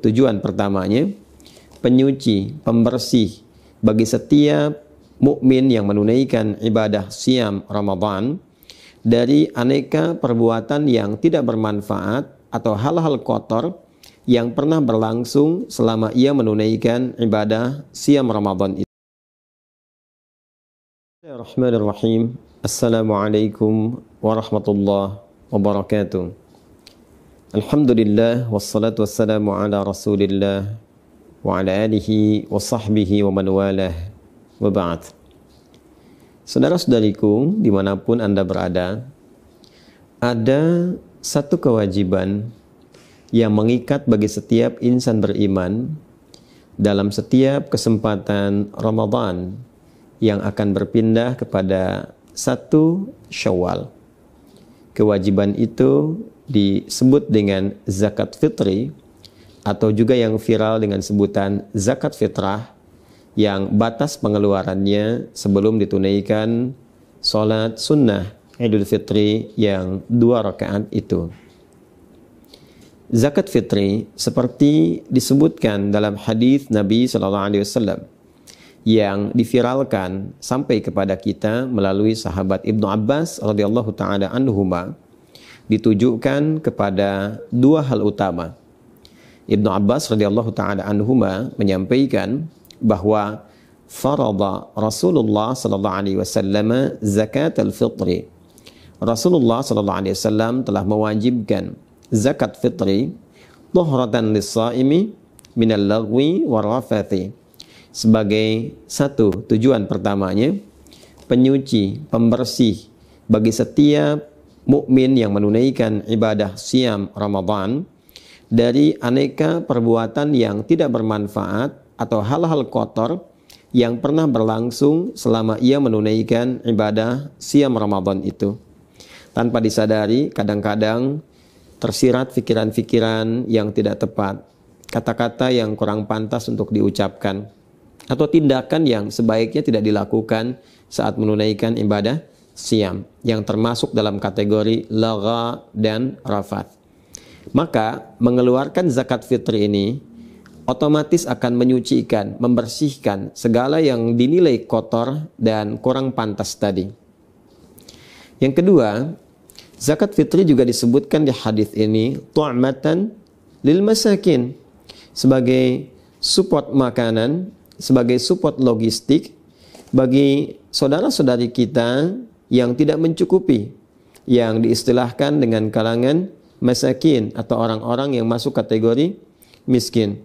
tujuan pertamanya penyuci, pembersih bagi setiap mukmin yang menunaikan ibadah siam Ramadan dari aneka perbuatan yang tidak bermanfaat atau hal-hal kotor yang pernah berlangsung selama ia menunaikan ibadah siam Ramadan itu. Bismillahirrahmanirrahim. Assalamualaikum warahmatullahi wabarakatuh. Alhamdulillah wassalatu wassalamu ala Rasulillah wa ala alihi wa sahbihi wa man walah wa ba'd. Saudara-saudariku dimanapun Anda berada, ada satu kewajiban yang mengikat bagi setiap insan beriman dalam setiap kesempatan Ramadan yang akan berpindah kepada 1 Syawal. Kewajiban itu disebut dengan zakat fitri atau juga yang viral dengan sebutan zakat fitrah, yang batas pengeluarannya sebelum ditunaikan sholat sunnah Idul Fitri yang 2 rakaat itu. Zakat fitri seperti disebutkan dalam hadis Nabi SAW yang diviralkan sampai kepada kita melalui sahabat Ibnu Abbas radhiyallahu taala anhuma, ditujukan kepada 2 hal utama. Ibnu Abbas radhiyallahu taala anhuma menyampaikan bahwa farada Rasulullah sallallahu alaihi wasallam zakat al-fitri. Rasulullah sallallahu alaihi wasallam telah mewajibkan zakat fitri tuhratan lis-shaimi minal lagwi warafathi, sebagai 1 tujuan pertamanya penyuci, pembersih bagi setiap mukmin yang menunaikan ibadah siam Ramadan dari aneka perbuatan yang tidak bermanfaat atau hal-hal kotor yang pernah berlangsung selama ia menunaikan ibadah siam Ramadan itu. Tanpa disadari, kadang-kadang tersirat pikiran-pikiran yang tidak tepat, kata-kata yang kurang pantas untuk diucapkan, atau tindakan yang sebaiknya tidak dilakukan saat menunaikan ibadah siam, yang termasuk dalam kategori lagha dan rafat. Maka mengeluarkan zakat fitri ini otomatis akan menyucikan, membersihkan segala yang dinilai kotor dan kurang pantas tadi. Yang kedua, zakat fitri juga disebutkan di hadis ini tu'matan lil masakin, sebagai support makanan, sebagai support logistik bagi saudara-saudari kita yang tidak mencukupi, yang diistilahkan dengan kalangan masakin atau orang-orang yang masuk kategori miskin,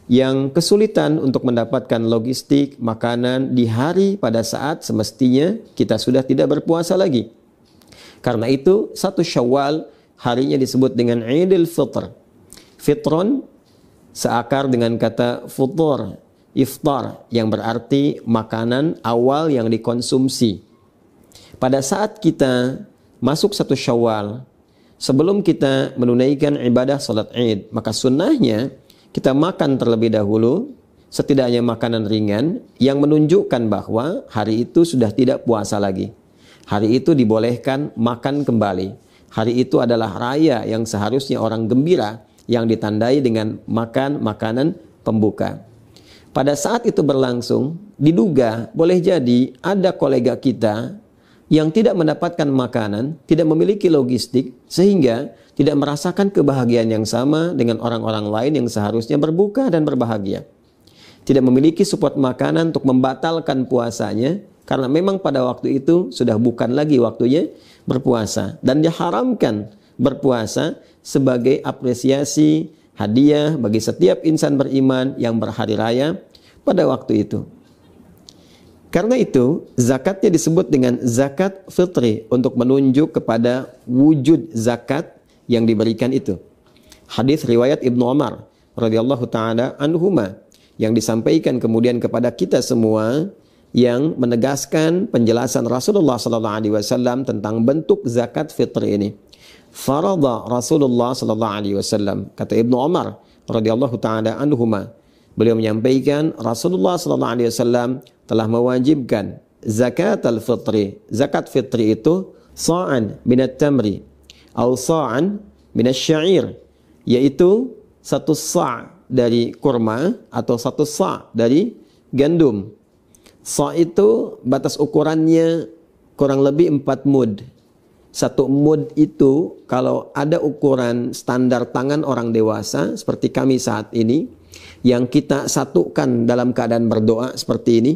yang kesulitan untuk mendapatkan logistik makanan di hari pada saat semestinya kita sudah tidak berpuasa lagi. Karena itu 1 Syawal harinya disebut dengan Idul Fitr. Fitron seakar dengan kata futur, iftar, yang berarti makanan awal yang dikonsumsi. Pada saat kita masuk 1 Syawal, sebelum kita menunaikan ibadah salat Id, maka sunnahnya kita makan terlebih dahulu, setidaknya makanan ringan yang menunjukkan bahwa hari itu sudah tidak puasa lagi. Hari itu dibolehkan makan kembali. Hari itu adalah raya yang seharusnya orang gembira, yang ditandai dengan makan makanan pembuka. Pada saat itu berlangsung, diduga boleh jadi ada kolega kita yang tidak mendapatkan makanan, tidak memiliki logistik, sehingga tidak merasakan kebahagiaan yang sama dengan orang-orang lain yang seharusnya berbuka dan berbahagia. Tidak memiliki support makanan untuk membatalkan puasanya, karena memang pada waktu itu sudah bukan lagi waktunya berpuasa, dan diharamkan berpuasa sebagai apresiasi hadiah bagi setiap insan beriman yang berhari raya pada waktu itu. Karena itu zakatnya disebut dengan zakat fitri, untuk menunjuk kepada wujud zakat yang diberikan itu. Hadis riwayat Ibnu Umar radhiyallahu taala anhuma yang disampaikan kemudian kepada kita semua, yang menegaskan penjelasan Rasulullah sallallahu alaihi wasallam tentang bentuk zakat fitri ini. Farada Rasulullah sallallahu alaihi wasallam, kata Ibnu Umar radhiyallahu taala anhuma, beliau menyampaikan Rasulullah sallallahu alaihi wasallam telah mewajibkan zakat al-fitri. Zakat fitri itu sa'an minat tamri atau sa'an minasy sya'ir, yaitu 1 sa' dari kurma atau 1 sa' dari gandum. Sa' itu batas ukurannya kurang lebih 4 mud. 1 mud itu kalau ada ukuran standar tangan orang dewasa seperti kami saat ini, yang kita satukan dalam keadaan berdoa seperti ini,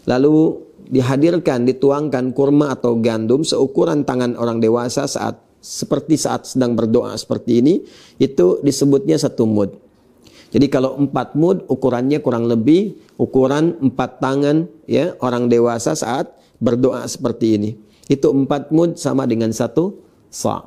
lalu dihadirkan, dituangkan kurma atau gandum seukuran tangan orang dewasa seperti saat sedang berdoa seperti ini, itu disebutnya 1 mud. Jadi kalau 4 mud ukurannya kurang lebih ukuran 4 tangan ya orang dewasa saat berdoa seperti ini. Itu 4 mud sama dengan 1 sa'.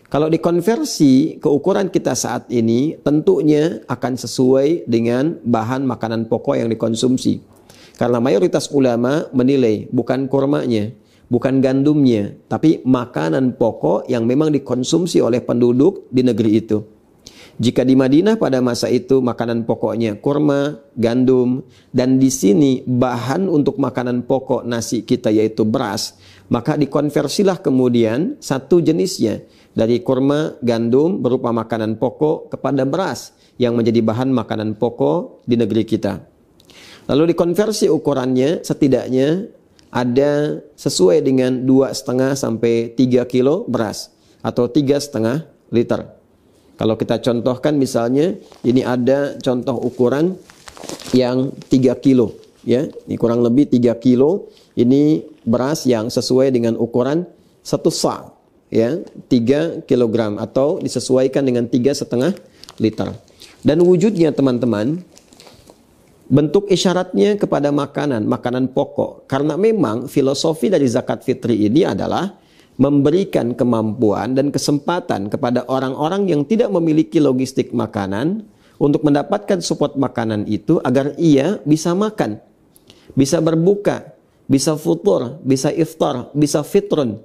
Kalau dikonversi ke ukuran kita saat ini, tentunya akan sesuai dengan bahan makanan pokok yang dikonsumsi. Karena mayoritas ulama menilai bukan kurmanya, bukan gandumnya, tapi makanan pokok yang memang dikonsumsi oleh penduduk di negeri itu. Jika di Madinah pada masa itu makanan pokoknya kurma, gandum, dan di sini bahan untuk makanan pokok nasi kita yaitu beras, maka dikonversilah kemudian satu jenisnya dari kurma, gandum berupa makanan pokok kepada beras yang menjadi bahan makanan pokok di negeri kita. Lalu dikonversi ukurannya setidaknya ada sesuai dengan 2,5 sampai 3 kilo beras atau 3,5 liter. Kalau kita contohkan misalnya ini ada contoh ukuran yang 3 kilo ya. Ini kurang lebih 3 kilo. Ini beras yang sesuai dengan ukuran 1 sa' ya, 3 kilogram atau disesuaikan dengan 3,5 liter. Dan wujudnya teman-teman, bentuk isyaratnya kepada makanan pokok. Karena memang filosofi dari zakat fitri ini adalah memberikan kemampuan dan kesempatan kepada orang-orang yang tidak memiliki logistik makanan untuk mendapatkan support makanan itu agar ia bisa makan, bisa berbuka, bisa futur, bisa iftar, bisa fitrun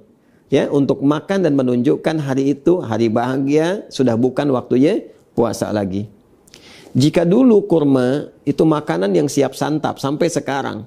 ya, untuk makan dan menunjukkan hari itu hari bahagia, sudah bukan waktunya puasa lagi. Jika dulu kurma itu makanan yang siap santap, sampai sekarang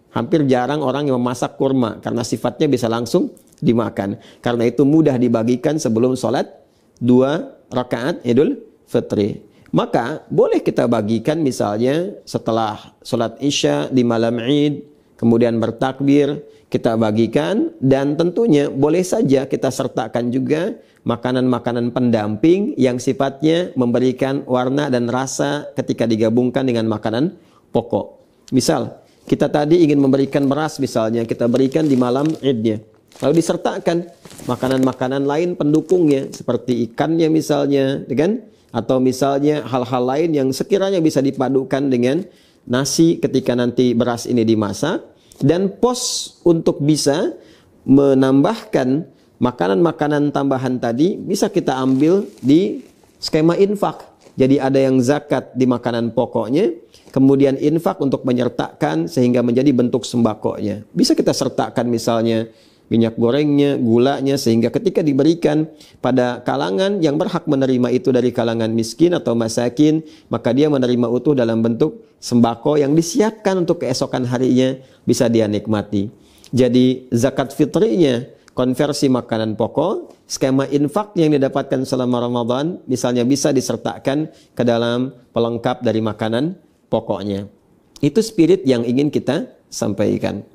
hampir jarang orang yang memasak kurma karena sifatnya bisa langsung dimakan. Karena itu mudah dibagikan sebelum sholat 2 rakaat Idul Fitri. Maka boleh kita bagikan misalnya setelah sholat Isya di malam Id, kemudian bertakbir, kita bagikan, dan tentunya boleh saja kita sertakan juga makanan-makanan pendamping yang sifatnya memberikan warna dan rasa ketika digabungkan dengan makanan pokok. Misal, kita tadi ingin memberikan beras misalnya, kita berikan di malam Idnya. Lalu disertakan makanan-makanan lain pendukungnya seperti ikannya misalnya, kan? Atau misalnya hal-hal lain yang sekiranya bisa dipadukan dengan nasi ketika nanti beras ini dimasak. Dan pos untuk bisa menambahkan makanan-makanan tambahan tadi bisa kita ambil di skema infak. Jadi ada yang zakat di makanan pokoknya, kemudian infak untuk menyertakan sehingga menjadi bentuk sembakonya. Bisa kita sertakan misalnya minyak gorengnya, gulanya, sehingga ketika diberikan pada kalangan yang berhak menerima itu dari kalangan miskin atau masakin, maka dia menerima utuh dalam bentuk sembako yang disiapkan untuk keesokan harinya bisa dia nikmati. Jadi zakat fitrinya konversi makanan pokok, skema infak yang didapatkan selama Ramadan misalnya bisa disertakan ke dalam pelengkap dari makanan pokoknya. Itu spirit yang ingin kita sampaikan.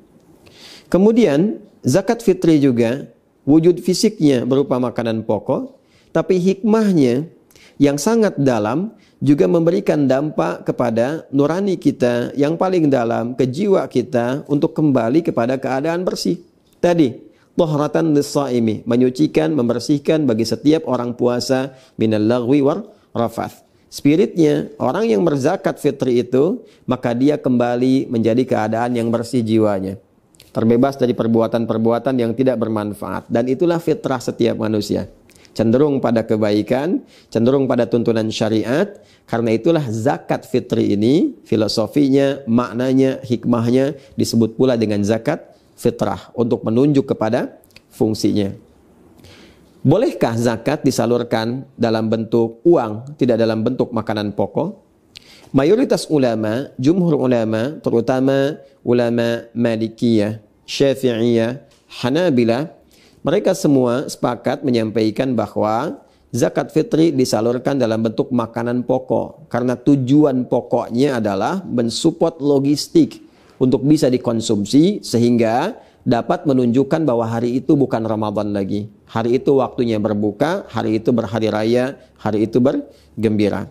Kemudian zakat fitri juga wujud fisiknya berupa makanan pokok, tapi hikmahnya yang sangat dalam juga memberikan dampak kepada nurani kita yang paling dalam, ke jiwa kita untuk kembali kepada keadaan bersih. Tadi, tahratan lis-shaimi, menyucikan, membersihkan bagi setiap orang puasa minal lagwi war rafath. Spiritnya, orang yang berzakat fitri itu, maka dia kembali menjadi keadaan yang bersih jiwanya, terbebas dari perbuatan-perbuatan yang tidak bermanfaat. Dan itulah fitrah setiap manusia, cenderung pada kebaikan, cenderung pada tuntunan syariat. Karena itulah zakat fitri ini, filosofinya, maknanya, hikmahnya disebut pula dengan zakat fitrah, untuk menunjuk kepada fungsinya. Bolehkah zakat disalurkan dalam bentuk uang, tidak dalam bentuk makanan pokok? Mayoritas ulama, jumhur ulama, terutama ulama Malikiyah, Syafi'iyah, Hanabilah, mereka semua sepakat menyampaikan bahwa zakat fitri disalurkan dalam bentuk makanan pokok karena tujuan pokoknya adalah mensupport logistik untuk bisa dikonsumsi sehingga dapat menunjukkan bahwa hari itu bukan Ramadan lagi. Hari itu waktunya berbuka, hari itu berhari raya, hari itu bergembira.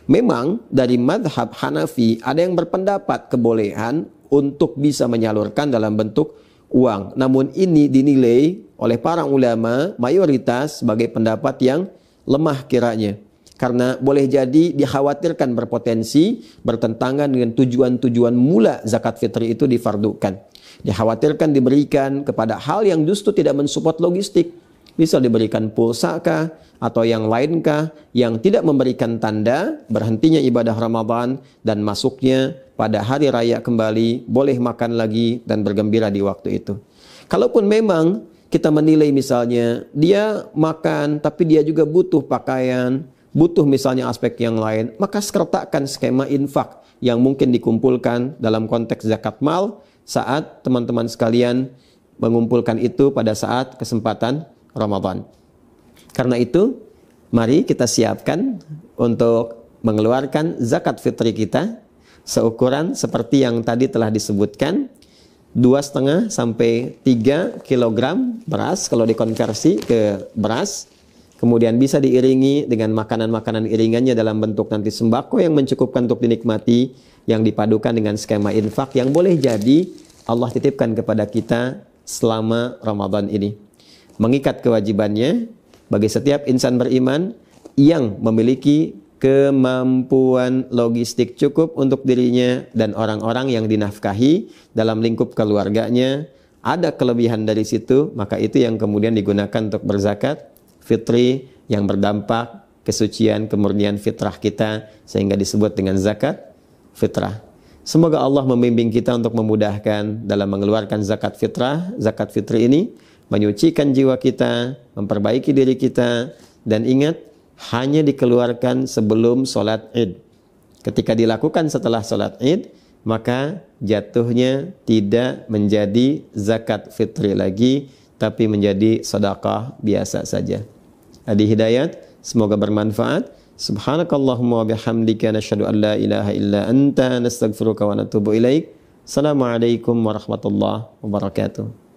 Memang dari madhab Hanafi ada yang berpendapat kebolehan untuk bisa menyalurkan dalam bentuk uang. Namun ini dinilai oleh para ulama mayoritas sebagai pendapat yang lemah kiranya. Karena boleh jadi dikhawatirkan berpotensi bertentangan dengan tujuan-tujuan mula zakat fitri itu difardukan. Dikhawatirkan diberikan kepada hal yang justru tidak mensupport logistik. Bisa diberikan pulsa kah atau yang lain kah yang tidak memberikan tanda berhentinya ibadah Ramadan dan masuknya pada hari raya kembali, boleh makan lagi dan bergembira di waktu itu. Kalaupun memang kita menilai misalnya dia makan tapi dia juga butuh pakaian, butuh misalnya aspek yang lain, maka sertakan skema infak yang mungkin dikumpulkan dalam konteks zakat mal saat teman-teman sekalian mengumpulkan itu pada saat kesempatan Ramadan. Karena itu, mari kita siapkan untuk mengeluarkan zakat fitri kita seukuran seperti yang tadi telah disebutkan, 2,5 sampai 3 kilogram beras kalau dikonversi ke beras. Kemudian bisa diiringi dengan makanan-makanan iringannya dalam bentuk nanti sembako yang mencukupkan untuk dinikmati, yang dipadukan dengan skema infak yang boleh jadi Allah titipkan kepada kita selama Ramadan ini. Mengikat kewajibannya bagi setiap insan beriman yang memiliki kemampuan logistik cukup untuk dirinya dan orang-orang yang dinafkahi dalam lingkup keluarganya. Ada kelebihan dari situ, maka itu yang kemudian digunakan untuk berzakat fitri yang berdampak kesucian, kemurnian fitrah kita sehingga disebut dengan zakat fitrah. Semoga Allah membimbing kita untuk memudahkan dalam mengeluarkan zakat fitrah, zakat fitri ini, menyucikan jiwa kita, memperbaiki diri kita, dan ingat, hanya dikeluarkan sebelum sholat id. Ketika dilakukan setelah sholat id, maka jatuhnya tidak menjadi zakat fitri lagi, tapi menjadi sedekah biasa saja. Adi Hidayat, semoga bermanfaat. Subhanakallahumma wa bihamdika nasyhadu an la ilaha illa anta nastaghfiruka wa natubu ilaik. Assalamualaikum warahmatullahi wabarakatuh.